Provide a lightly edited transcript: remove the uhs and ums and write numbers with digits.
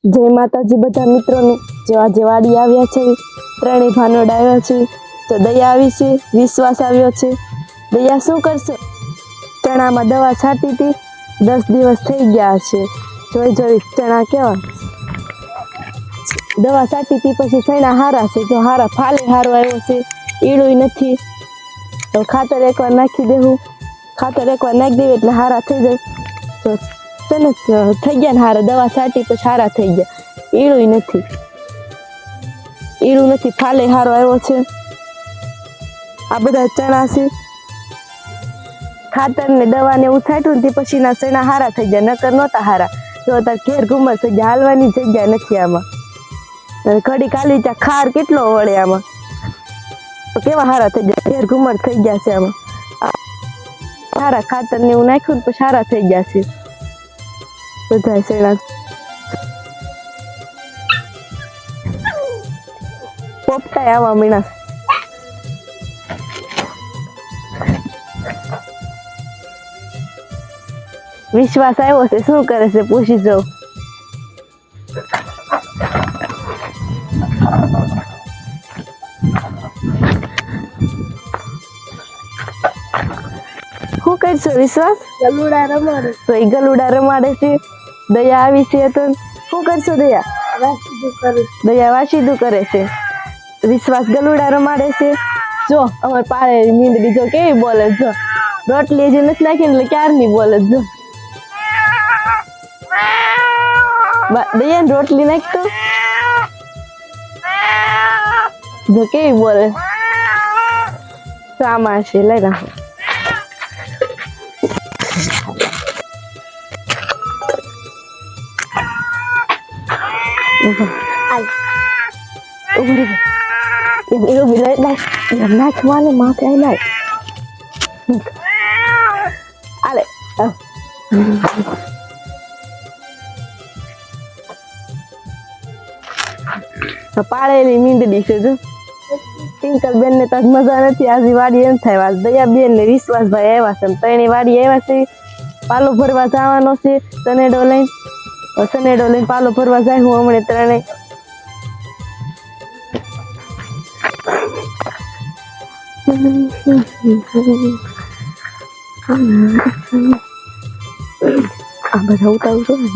જય માતાજી બધા મિત્રોને જો આજે વાડી આવ્યા છે ત્રણેય ભાનોડ આવ્યા છે તો દયા આવી છે વિશ્વાસ આવ્યો છે દયા શું કરશે ચણામાં દવા છાંટી હતી 10 દિવસ થઈ ગયા છે જોઈ જોઈ ચણા કેવા દવા છાંટી હતી પછી ચણા હારા છે જો હારા ફાલે હારો આવ્યો છે ઈડું નથી તો ખાતર એકવાર નાખી દેવું ખાતર એકવાર નાખી દેવું એટલે હારા થઈ જાય તો થઈ ગયા ને હારા દવા છાંટી પછી હારા થઈ ગયા ઈડું નથી ફાલે હારો આવ્યો છે આ બધા ચણા છે ખાતર ને દવા ને એવું છાંટ્યું ને પછી ના ચણા હારા થઈ ગયા નકર નહોતા હારા જો તાર ઘેર ઘુમર થઈ ગયા હાલવાની જગ્યા નથી આમાં ઘડી કાલી ત્યાં ખાર કેટલો વળે આમાં તો કેવા હારા થઈ ગયા ઘેર ઘુમર થઈ ગયા છે આમાં હારા ખાતર ને એવું નાખ્યું ને પછી હારા થઈ ગયા છે બધા ચણા પોપટાય આવા મીણા વિશ્વાસ આવ્યો છે શું કરે છે પૂછી જાઉં શું કરશો વિશ્વાસ ગલુડા રમાડે તો એ ગલુડા રમાડે છે દયા આવી છે તો શું કરશો દયા વાસીદું કરે છે વિશ્વાસ ગલુડા રમાડે છે જો અમાર પાડે નીંદડી જો કેવી બોલે જો રોટલી જે નથી નાખી એટલે ક્યારની બોલે જો દયા રોટલી નાખતો જો કેવી બોલે સામા છે લઈ રાખો નાખવાને માથે આવી લાય આલે પાડેલી મીંદડી છે જો ટિંકલ બેન ને તાજ મજા નથી આજે વાડી એમ થાય દયા બેન ને વિશ્વાસભાઈ આવ્યા છે ત્રણેય વાડી આવ્યા છે પાલો ભરવા જવાનો છે સનેડો લઈને પાલો ભરવા જાય હું હમણે ત્રણેય આ બધા ઉતારું છું ને